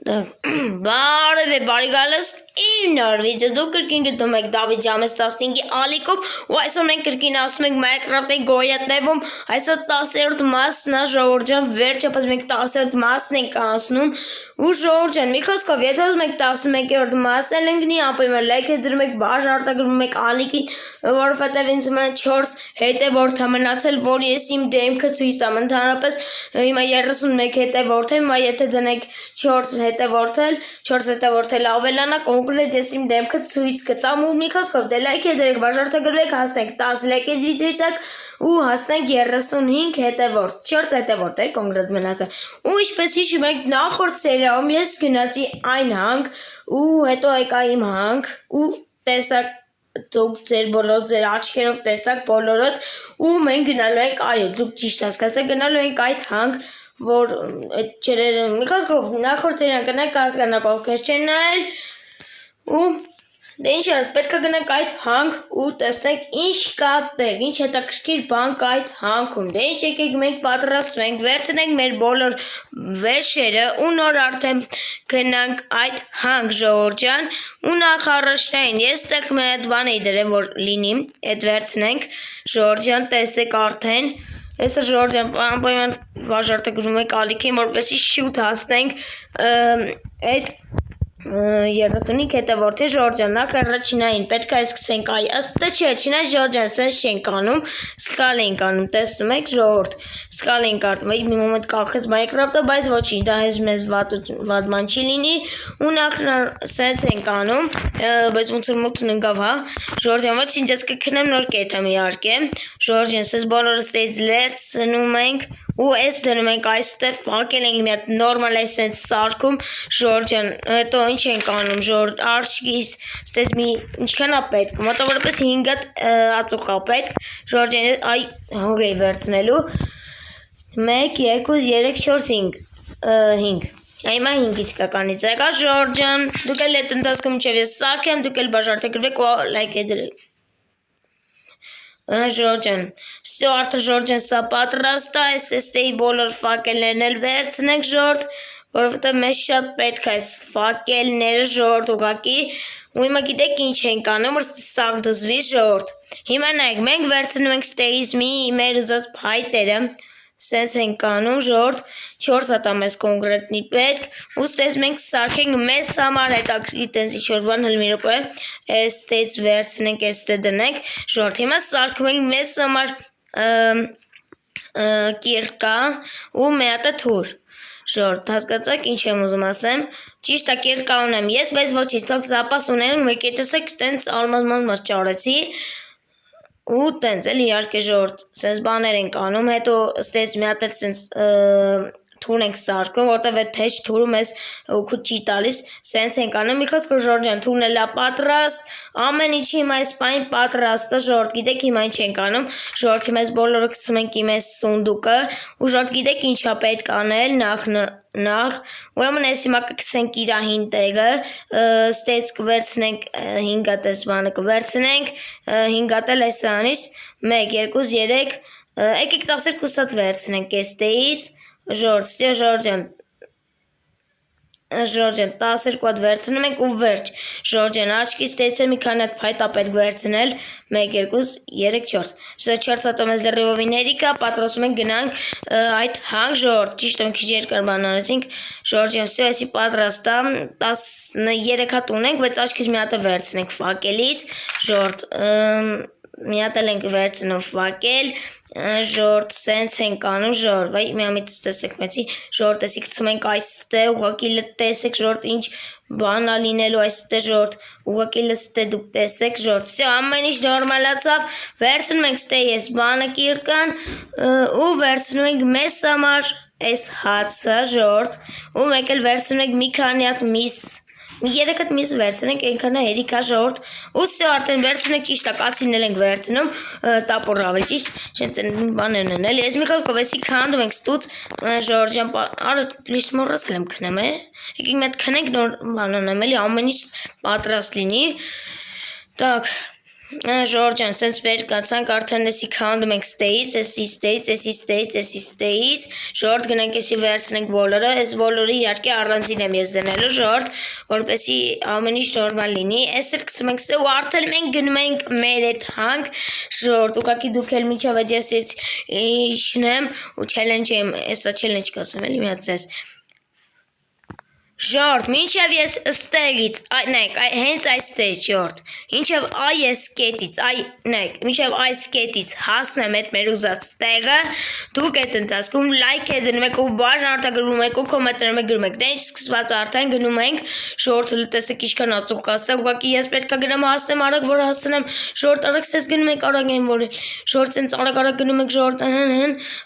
Բարև բարի գալս իմ նոր վիդեո դուք կրկին գտնում եք Դավիթ Ջամես 15-ի ալիքով ու այսօր մենք կրկին ասում ենք Minecraft-ի գոյատևում այսօր 10-րդ մասն է ժողովուրդ ջան վերջապես մենք 10-րդ մասն ենք անցնում ու ժողովուրդ ջան մի խոսքով եթե ուզում եք 11-րդ մասը լինի ապա լայքը դրում եք բաժ արտագրում եք ալիքին որովհետև ինձ մեն 4 հետևորդ է մնացել որ ես իմ դեմքը ցույց տամ ընդհանրապես հիմա 31 հետևորդ եմ եթե դնեք 4 հետևորդել ավելանա կոնկրետ ես իմ դեմքը ցույց կտամ ու մի խոսքով դե լայք դրեք բաժարտագրեք հասնենք 10 լայքից վիդեոյտակ ու հասնենք 35 հետևորդ 4 հետևորդ է կոնկրետ մնացել ու ինչպես հիշում եք նախորդ սերիայում ես գնացի այն հանք ու հետո եկա իմ հանք ու տեսակ դուք ձեր բոլոր ձեր աչքերով տեսակ բոլորդ ու մենք գնալու ենք այո դուք ճիշտ հասկացաք գնալու ենք այդ հանք որ այդ չերերը մի խոսքով նախորդ սերիան կնեք հասկանաք ովքեր չեն նայել ու դե ինչ արած պետք է գնանք այդ հանք ու տեսնենք ինչ կա տեղ ինչ հետաքրքիր բան կա այդ հանքում դե ինչ եկեք մենք պատրաստվենք վերցնենք մեր բոլոր վեշերը ու նոր արդեն գնանք այդ հանք ժողովուրդ ջան ու նախ առաջնային ես տեղ մի հատ բան էի դրել որ լինի այդ վերցնենք ժողովուրդ ջան տեսեք արդեն Այսօր ժողովուրդ ջան անպայման բաժարտագրում եք ալիքին որպեսզի շուտ հասնենք այդ 35 հետևորդի ժողովուրդ ջան նախ առաջինային պետք է սկսենք այ ըստը չէ չնայած ժողովուրդ ջան սենց չենք անում սկալ ենք անում տեսնում եք ժողովուրդ սկալ ենք անում մի մոմենտ կախեց Minecraft-ը բայց ոչինչ դա մեզ վատ բան չի լինի ու նախ սենց ենք անում բայց ոնց որ մութն ընկավ հա ժողովուրդ ջան ոչինչ ես կքնեմ նոր կեթամ իհարկե ժողովուրդ ջան սենց բոլորը ստեյց լերցնում ենք ու այս դնում ենք այստեղ փակել ենք մի հատ նորմալ այս սենց սարքում ժողովուրդ ջան հետո ինչ ենք անում ժողովուրդ արջկից ստեյց մի ինչքան է պետք մոտավորապես 5 հատ ածուխ է պետք ժողովուրդ ջան այ հող էի վերցնելու 1 2 3 4 5 Հիմա 5 իսկականից եկա ժողովուրդ ջան դուք էլ այդ ընթացքում մինչև ես սարքեմ դուք էլ բաժարտագրվեք ու լայք դրեք ժողովուրդ ջան всё արդեն ժողովուրդ ջան սա պատրաստ է այս էստեի բոլոր ֆակելներն էլ վերցնենք ժողովուրդ որովհետև մեզ շատ պետք է այս ֆակելները ժողովուրդ ուղղակի ու հիմա գիտեք ինչ ենք անում որ սաղ դզվի ժողովուրդ հիմա նայեք մենք վերցնում ենք ստեյից մի մեր ուզած փայտերը սենց ենք անում ժողովուրդ 4 հատ մեզ կոնկրետնի պետք ու ստեյց մենք սարքենք մեզ համար հետաքրքիր տենց ինչ-որ բան հլ մի րոպե ստեյց վերցնենք էստե դնենք ժողովուրդ հիմա սարքում ենք մեզ համար կիրկա ու մի հատ թուր ժողովուրդ հասկացաք ինչ եմ ուզում ասեմ ճիշտ է կիրկա ունեմ ես բայց ոչինչ թող զապաս ունեմ մեկ տեսեք տենց ալմազման ճարեցի ու տենց էլ իհարկե ժողովուրդ սենց բաներ ենք անում հետո ստեյց մի հատ էլ սենց թուր ենք սարքում որտեվ այդ թեժ թուրը մեզ օգուտ չի տալիս սենց ենք անում մի խոսքով ժողովուրդ ջան թուրն էլ է պատրաստ ամեն ինչ հիմա այս բանի պատրաստ է ժողովուրդ գիտեք հիմա ինչ ենք անում ժողովուրդ հիմա այս բոլորը գցում ենք իմ այս սունդուկը ու ժողովուրդ գիտեք ինչ է պետք անել նախ ուրեմն այս հիմա կգցենք իր հին տեղը ստեյց կվերցնենք 5 հատ այս բանը կվերցնենք 5 հատ էլ այս սրանից 1 2 3 եկեք 12 հատ վերցնենք այս ստեյից ժողովուրդ ջան 12 հատ վերցնում ենք ու վերջ ժողովուրդ ջան աչքից ստեյցը մի քանի հատ փայտ է պետք վերցնել 1 2 3 4 սա 4 հատը մեզ դեռևովին հերիք է պատրաստում ենք գնանք այդ հանք ժողովուրդ ճիշտ եմ քիչ երկար բան արեցինք ժողովուրդ ջան всё էսի պատրաստ է 13 հատ ունենք բայց աչքից մի հատը վերցնենք ֆակելից ժողովուրդ մի հատ էլ ենք վերցնում ֆակել ժողովուրդ սենց ենք անում ժողովուրդ վայ մի ամից տեսեք մեծի ժողովուրդ էսի գցում ենք այստեղ ուղղակի տեսեք ժողովուրդ ինչ բան է լինելու այստեղ ժողովուրդ ուղղակի լստե դուք տեսեք ժողովուրդ всё ամեն ինչ նորմալացավ վերցնում ենք ստեյ այս բանը կիրկան ու վերցնում ենք մեզ համար այս հացը ժողովուրդ ու մեկ էլ վերցնում ենք մի քանի հատ միս մի 3 հատ միս վերցնենք այնքան հերիք է ժողովուրդ ու всё արդեն վերցնենք ճիշտ է կացինն ենք վերցնում տապոր ավելի ճիշտ չեն բաներն են էլի ես մի խոսքով էսի քանդում ենք ստուց ժողովուրդ ջան արա լիշտ մոռացել եմ քնեմ եկեք մի հատ քնենք նոր բան անեմ էլի ամեն ինչ պատրաստ լինի так Ժորժան, սենց վեր կացանք, արդեն էսի քանդում ենք ստեից, էսի, ժորդ գնանք էսի վերցնենք բոլորը, ես բոլորը իհարկե առանձին եմ ես դնելու ժորդ, որպեսի ամեն ինչ նորմալ լինի, ես էլ կսում ենք ստե ու արդեն մենք գնում ենք մեր էդ հանք, ժորդ, ուկակի դուք էլ միջավ էդ ես իչնեմ ու չելենջ եմ, եսա չելենջ կասում էլի միած ես Ժորդ, մինչև ես ստեղից, նայք, հենց այստեղ, ժորդ, մինչև այս կետից, նայք, մինչև այս կետից հասնեմ էդ մեր ուզած ստեղը, դուք էդ ընթացքում լայք է դնում եք ու բաժան արտագրում եք ու կոմենտներում եք գրում եք, դե ինչ սկսված արդեն գնում ենք, ժորդ, տեսեք ինչքան ածուխ կաստեղ, ուղղակի ես պետք է գնամ հասնեմ արագ, որ հասնեմ, ժորդ, արագ սես գնում եք արագ են, որ ժորդ, սենց արագ գնում եք, ժորդ,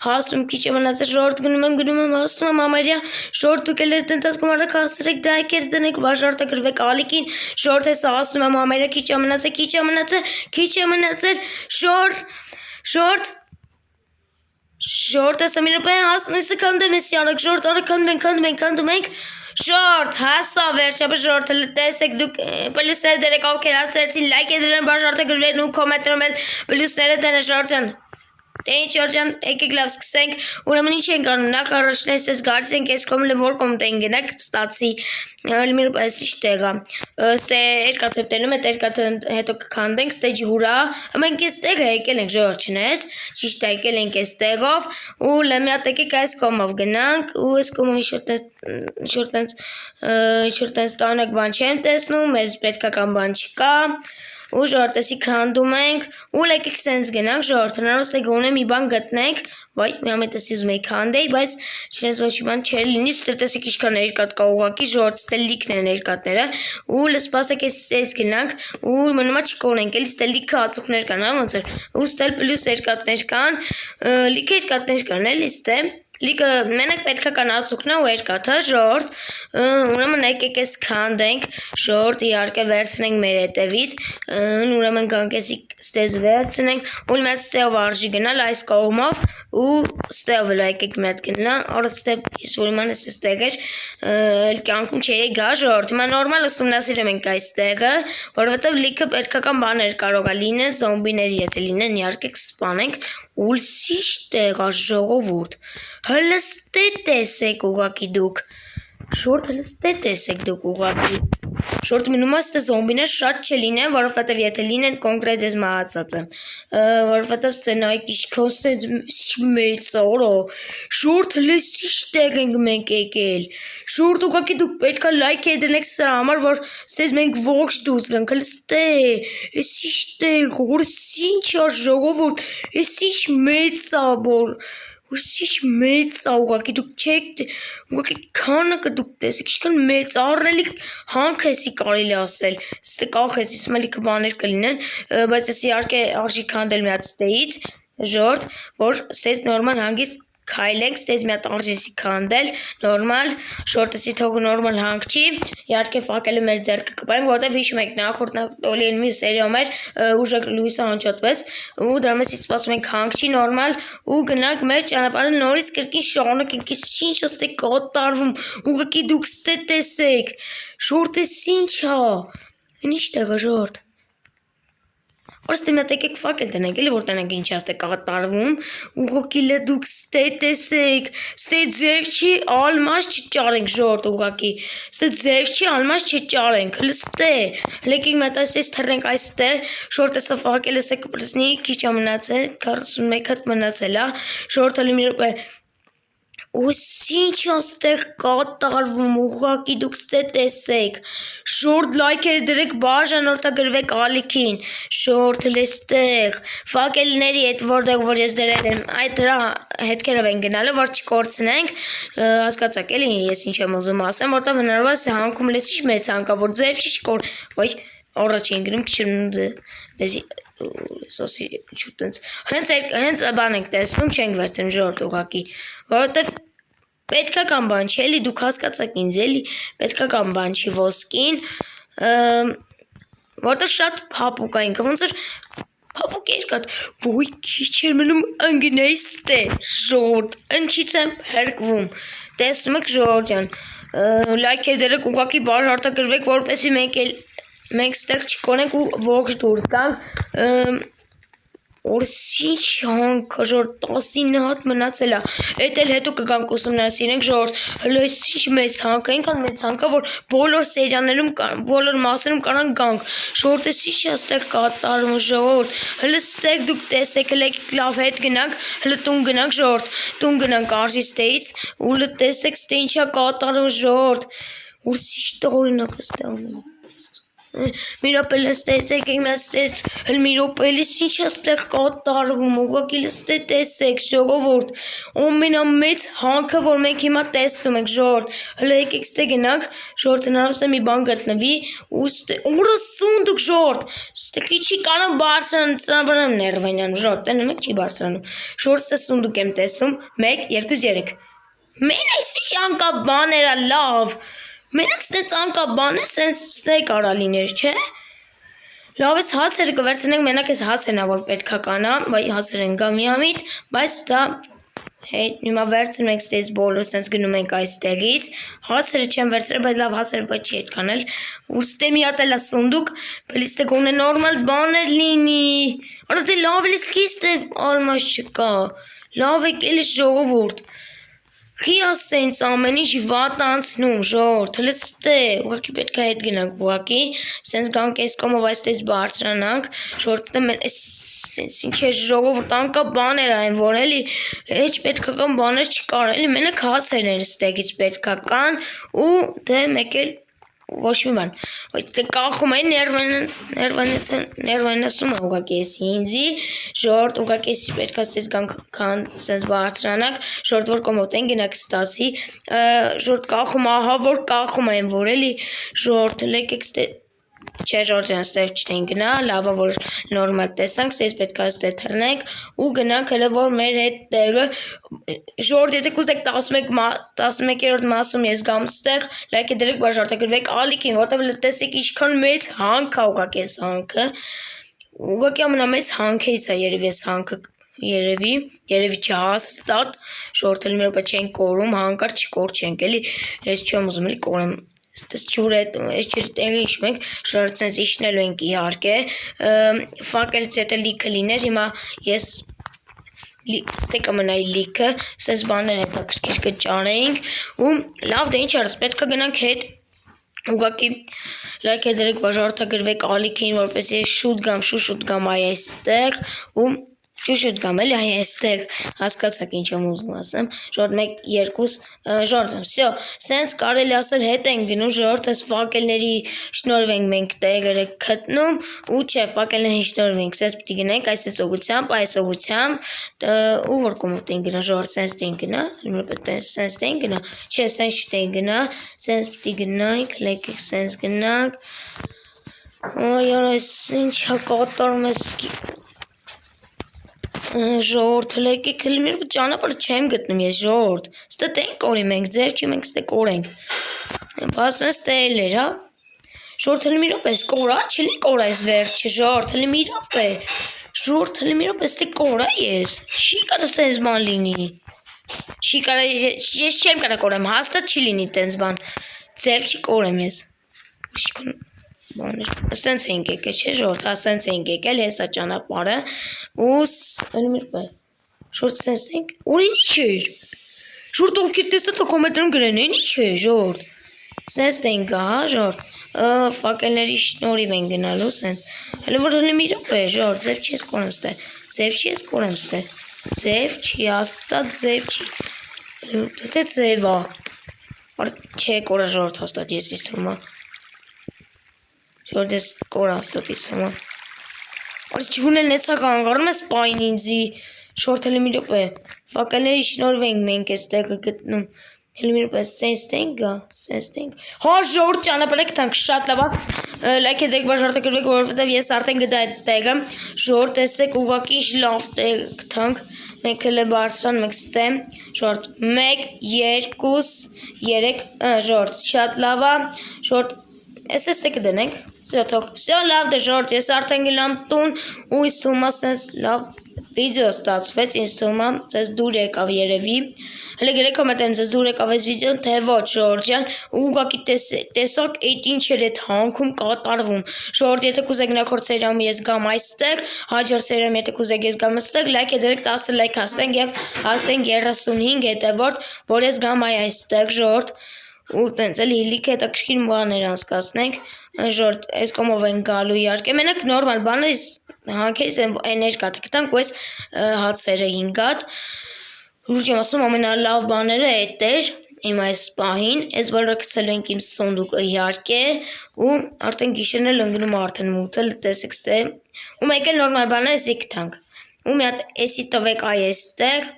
հասնում քիչ է մնացել, ժորդ, գնում եմ, հասնում եմ ամերյա, ժորդ, դուք էլ էդ ընթացքում արագ հասրեք դայքեր դնեք վաժարտը գրվեք ալիքին ժորդ ես ասում եմ ամերը քիչ է մնացել ժորդ ես ամիրապային հասնիսը կանդեմ եսի արագ ժորդ արագ կանդում ենք ժորդ հասա վերջապես ժորդ տեսեք դուք պլյուսները դերեք ովքեր հասեցին լայք է դրեն վաժարտը գրվեն ու կոմենտներում էլ պլյուսները դենը ժորջան Ինչ Ջորջան, եկեք լավ սկսենք, ուրեմն ինչ ենք անում, նախ առաջնես ես գարից ենք ես կոմել որ կոմտեն գնակ ստացի, լմիր պես ինչ տեղա, ստե երկաթեպտենում էտ երկաթը հետո կքանդենք, ստե ջուրա, մենք ես տեղը եկել ենք ժորջնես, ճիշտ է եկել ենք ես տեղով, ու լեմյատ եկեք այս կոմով գնանք, ու ես կոմով ինչ-որ տանակ բան չեմ տեսնում, մեզ պետքական բան չկա, ու ժորտեսի քանդում ենք, ու լեկեք սենց գնանք ժորտ, հնարոս թե գոնե մի բան գտնենք, բայց մի ամետ ես ուզում էի քանդեի, բայց չնես ոչ մի բան չեր լինի, ստետեսեք ինչքան երկատ կա ուղղակի ժորտ, ստե լիքն են երկատները, ու լսպասեք ես գնանք, ու մնումա չկոնենք, էլի ստե լիքը ածուխներ կան, ոնց էր, ու ստել պլյուս երկատներ կան, լիքը երկատներ կան, էլի ստե Լիքը մենակ պետքական ածուխն է ու երկաթը ժորդ, ուրեմն եկեք ես քանդենք, ժորդ իհարկե վերցնենք մեր հետևից, ուրեմն գանք ես ստեզ վերցնենք, ու մեծ ստեով արժի գնալ այս կողմով ու ստեով էլ եկեք մետ գնա, առդ ստեվ ես որ իման ես ստեղ էր, կյանքում չէի գա ժորդ, հիմա նորմալ ուսումնասիրում ենք այս տեղը, որովհետև լիքը պետքական բաներ կարող է լինեն, զոմբիների եթե լինեն իհարկե կսպանենք, ուլսիշ տեղա ժողովուրդ Հլստե տեսեք ուղակի դուք, շորդ հլստե տեսեք դուք ուղակի, շորդ մնում աստը զոմբիներ շատ չլինեն, որովհետև եթե լինեն կոնկրետ ես մահացած եմ, որովհետև ստենայք իշքան սենց մեծ արա, շորդ հլստիշ տեղ ենք մենք եկել, շորդ ուղակի դուք պետքա լայք է դնեք սրա համար, որ ստեզ մենք ողջ դուս գանք, հլստե, ես իշ տեղ, որ սինչ ա ժողովուրդ, ես իշ մեծ աբոր, Ուսիշ մեծ է ուղղակի դուք չեք ուղղակի քանը կդուք տեսեք ինչքան մեծ առնելիք հանք էսի կարելի ասել ստե կախ էսի սմելիքը բաներ կլինեն բայց էսի իհարկե արժի քանդել մի հատ ստեից ժորդ որ ստեից նորմալ հանգիստ քայլենք ստեից մի հատ արժի քանդել նորմալ շորտեսի թողը նորմալ հանք չի իհարկե ֆակելը մեր ձեռքը կպայենք որովհետև հիշում եք նախորդ տոլի մի սերիում էր ուժը լույսը հնչոտվեց ու դրամեսից սպասում ենք հանք չի նորմալ ու գնանք մեր ճանապարհը նորից կրկին շարունակենք ինչ ոստե կատարվում ուղղակի դուք ստե տեսեք շորտես ինչ հա ինչ տեղը ժորտ Ոստի մետ եկեք ֆակել տնենք, էլի որ տնենք ինչ աստե կատարվում, ուղղակի լե դուք ստե տեսեք, ստե ձև չի ալմաս չճարենք ժորտ ուղղակի, ստե ձև չի ալմաս չճարենք, լստե, լեկեք մետ այս թռենք այստե, շորտ էսա ֆակել էսա կպրսնի, քիչ է մնացել, 41 հատ մնացել է, շորտ հլի մի ռուպե Ուսինչ աստեղ կատարվում ուղղակի դուք ստե տեսեք, շորդ լայքեր դրեք բաժանորդագրվեք ալիքին, շորդ լեստեղ, ֆակելների հետ որտեղ որ ես դրել եմ, այդ դրա հետքերով են գնալը, որ չկորցնենք, հասկացաք էլի ես ինչ եմ ուզում ասեմ, որտեղ հնարավոր է հանքում լեսիշ մեծ հանկա, որ ձև չի չկոր, վայ առաջ են գնում քիչ մեզի սոսի ինչու տենց հենց բան ենք տեսնում չենք վերցնում ժորդ ուղակի որովհետև պետքական բան չի էլի դուք հասկացաք ինձ էլի պետքական բան չի ոսկին որտեղ շատ փափուկ է ինքը ոնց էր փափուկ երկաթ ոյ քիչ էր մնում ընկնեի ստե ժորդ ընչից եմ հերկվում տեսնում եք ժորդ ջան լայք դերեք ուղղակի բաժարտագրվեք որպեսի մենք էլ մենք ստեղ չկոնենք ու ողջ դուրս գանք Օրսինչ հանքը ժոր 19 հատ մնացել է, էդ էլ հետո կգանք ուսումնասիրենք ժոր հլսիչ մեծ հանքը, այնքան մեծ հանքը, որ բոլոր սերիաներում, բոլոր մասերում կարան գանք, ժոր տեսիչ է ստեղ կատարում ժոր, հլը ստեղ դուք տեսեք, հլը լավ հետ գնանք, հլը տուն գնանք ժոր, տուն գնանք արժիստեից, ու հլը տեսեք ստեղ ինչ է կատարում ժոր, Օրսիչ տողորինակ է ստեղ մի րոպե լստեցեք իմ ստեց հլ մի րոպե ինչ է ստեղ կատարվում ուղղակի լստե տեսեք ժողովուրդ ամենամեծ հանքը որ մենք հիմա տեսնում ենք ժողովուրդ հլը եկեք ստե գնանք ժողովուրդ հնարավոր է մի բան գտնվի ու ստե ուրը սունդուկ ժողովուրդ ստեղի չի կարող բարձրանալ ներվենյան ժողովուրդ տենը մեկ չի բարձրանում ժողովուրդ ստե սունդուկ եմ տեսում 1 2 3 մեն այսի անկա բաներ է լավ Մենակ ստենց անկա բան է, սենց ստեյ կարա լիներ, չէ։ Լավ ես հասերը կվերցնենք, մենակ ես հասենա, որ պետք է կանա, հասեր են գա միամիտ, բայց դա հիմա վերցնում ենք ստեյց բոլոր, սենց գնում ենք այստեղից, հասերը չեմ վերցրել, բայց լավ հասերը բայց չի հետ կանել, ու ստե մի հատ էլ է սունդուկ, բելի ստե գոնե նորմալ բաներ լինի, արա դե լավ էլ իսկի ստե ալմաս չկա, լավ եք էլ ժողովուրդ, Խի ասենց ամեն ինչ վատ անցնում, ժողովուրդ, հլը ստե, ուղղակի պետք է հետ գնանք, ուղղակի, սենց գանք այս կոմով այստեղ բարձրանանք, ժողովուրդ, ինչ է ժողովուրդ, անկա բաներ այն, որ էլի, հեչ պետք է կան բաներ չկար, էլի մենակ հասերն են ստեղից պետք է կան, ու դե մեկ էլ ոչ մի բան, դե կախում են ներվանեսում է ուղղակի ես ինձի, ժողովուրդ ուղղակի ես պետք է ստես գանք քան սենց բարձրանանք, ժողովուրդ որ կոմոտ են գնանք ստացի, ժողովուրդ կախում ահա որ կախում են որ էլի, ժողովուրդ լեկեք ստե Չէ ժողովուրդ ստեղ չեն գնա, լավա որ նորմալ տեսանք, ստեղ պետք է ստեղ թռնենք ու գնանք հələ որ մեր հետ տեղը ժողովուրդ եթե կուզեք 11-րդ մասում ես գամ ստեղ, լայք է դրեք բաժարտագրվեք ալիքին, որտեղ տեսեք ինչքան մեծ հանք է ուղղակի այս հանքը, ուղղակի ամենամեծ հանքից է երևի այս հանքը երևի չհաստատ, ժողովուրդ մի րոպե չենք կորում, հանկարծ չկորչենք, էլի, ես չեմ ուզում էլի կորեմ Ստես ջուրը, այս ջուրը տեղի իշում ենք, ժողովուրդ սենց իշնելու ենք իհարկե, ֆակերից եթե լիքը լիներ, հիմա ես ստե կմնայի լիքը, սենց բաներ հետաքրքիր կճարեինք, ու լավ դե ինչ արս, պետք է գնանք հետ, ուղղակի լայք է դրեք բաժարտագրվեք ալիքին, որպես ես շուտ գամ այ այստեղ, ու Շուշուտ գամ էլի այստեղ հասկացաք ինչ եմ ուզում ասեմ ժողովուրդ 1 2 ժողովուրդ վсё սենց կարելի ասել հետ են գնում ժողովուրդ այս ֆակելների շնորհիվ ենք մենք տեղերը գտնում ու չէ ֆակելների շնորհիվ ենք սենց պիտի գնանք այս ուղղությամբ ու որ կոմոտ են գնա ժողովուրդ սենց դեն գնա սենց դեն գնա չէ սենց չդեն գնա սենց պիտի գնանք լեկեք սենց գնանք այո այս ինչա կատարում ես Ժողովուրդ հլեկեք հլի մի ճանապարհ չեմ գտնում ես ժողովուրդ ստե տենք կորի մենք ձև չի մենք ստե կորենք ասում ես ստե էլ էր հա ժողովուրդ հլի մի րոպե կորա չլի կորա ես վերջը ժողովուրդ հլի մի րոպե ժողովուրդ հլի մի րոպե ստե կորա ես չի կարա սենց բան լինի չի կարա ես չեմ կարա կորեմ հաստատ չի լինի տենց բան ձև չի կորեմ ես Սենց ենք եկել, չէ ժողովուրդ, սենց ենք եկել, հեսա ճանապարհը ու ժողովուրդ սենց ենք, որ ինչ էր, ժողովուրդ ովքեր տեսա թող կոմենտներում գրեն, ինչ է ժողովուրդ, սենց ենք հա ժողովուրդ, ֆակելների շնորհիվ են գնալու սենց, հələ որ հələ մի րոպե ժողովուրդ, ձև չի ես կորեմ ստե, ձև չի ես կորեմ ստե, ձև չի, հաստատ ձև չի, թե ձև է, չէ կորա ժողովուրդ հաստատ ես իսկ թվում է Ժողովուրդ ես կոր հաստատ իստում է Արս չունել նեցա կանգարում ես պայն ինձի Ժողովուրդ հելի մի րոպե Ֆակելների շնորհիվ ենք մենք այս տեղը գտնում Հելի մի րոպե սենց տենք Հա ժողովուրդ ճանապարհը գտանք շատ լավ է Լայք է դեք բաժարտագրվեք որովհետև ես արդեն գտա այդ տեղը Ժողովուրդ տեսեք ուղղակի ինչ լավ տեղ գտանք Մենք հələ բարձրանում ենք ստե Ժողովուրդ 1 2 3 ժողովուրդ շատ լավ է Ժողովուրդ Ես կդնենք Всё լավ դե ժողովուրդ ես արդեն գնամ տուն ու իստում ասենց լավ վիդեո ստացվեց, ինձ թվում է ձեզ դուր եկավ երևի։ Հələ գրեք կոմենտարում ձեզ դուր եկավ այս վիդեոն, թե ոչ Ժորժ ջան, ու ուղղակի տեսակ այդ ինչ էր այդ հանքում կատարվում։ Ժորժ, եթե կուզեք նախորդ սերիայում ես գամ այստեղ, հաջորդ սերիայում եթե կուզեք ես գամ այստեղ, լայք դրեք 10 լայք հասնենք եւ հասնենք 35 հետևորդ, որ ես գամ այստեղ Ժորժ, ու տենց էլի լիքը հետաքրքիր բաներ անցկացնենք։ Ժորժ, այս կողմով են գալու իհարկե։ Մենակ նորմալ բանը հանքես էներգա տանք ու այս հացերը 5 հատ։ Լուրջ եմ ասում, ամենալավ բաները էդ էր իմ այս պահին, այս բոլորը գցելու ենք իմ սոնդուկը իհարկե, ու արդեն գիշերն էլ ընկնում արդեն մութը, տեսեք ստե, ու մեկ էլ նորմալ բանը էսի գտանք, ու մի հատ էսի տվեք այստեղ,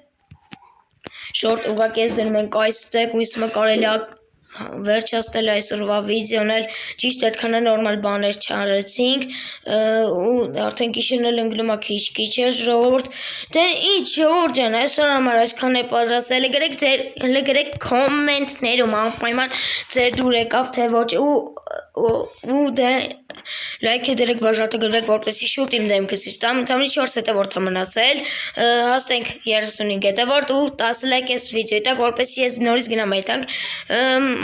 շորտ ուղղակի ես դնում ենք այստեղ, ու իսմը կարելի է վերջացնել այսօրվա վիդեոն էլ ճիշտ այդքան նորմալ բաներ չարեցինք ու արդեն գիշերն էլ ընկնում է քիչ է ժողովուրդ դե ինչ Ժորժ ջան այսօր համար այսքան է պատրաստել գրեք կոմենտներում անպայման ձեր դուր եկավ թե ոչ ու դե լայք դրեք բաժանը գրեք որպեսզի շուտ իմ դեմքս իստամ ընդամենը 4 հետևորդ է մնացել հասնենք 35 հետևորդ ու 10 լայք այս վիդեոյի տակ որպեսզի ես նորից գնամ այդտեղ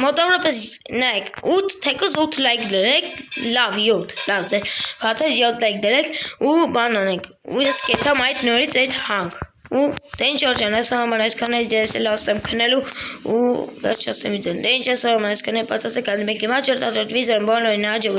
մոտավորապես նայեք 8 թեկուզ 8 լայք դրեք լավ 7 լավ ձեր խաթր 7 լայք դրեք ու բան անենք ու ես կեթամ այդ նորից այդ հանք ու դե ինչ Ժորժ ջան այսօր համար այսքան է դες էլ ասեմ քնելու ու վերջացնեմ վիդեոն դե ինչ այսօր համար այսքան է պատասխան կանեմ եկի մաճր տատոտ վիդեոն բոլորին հաջողություն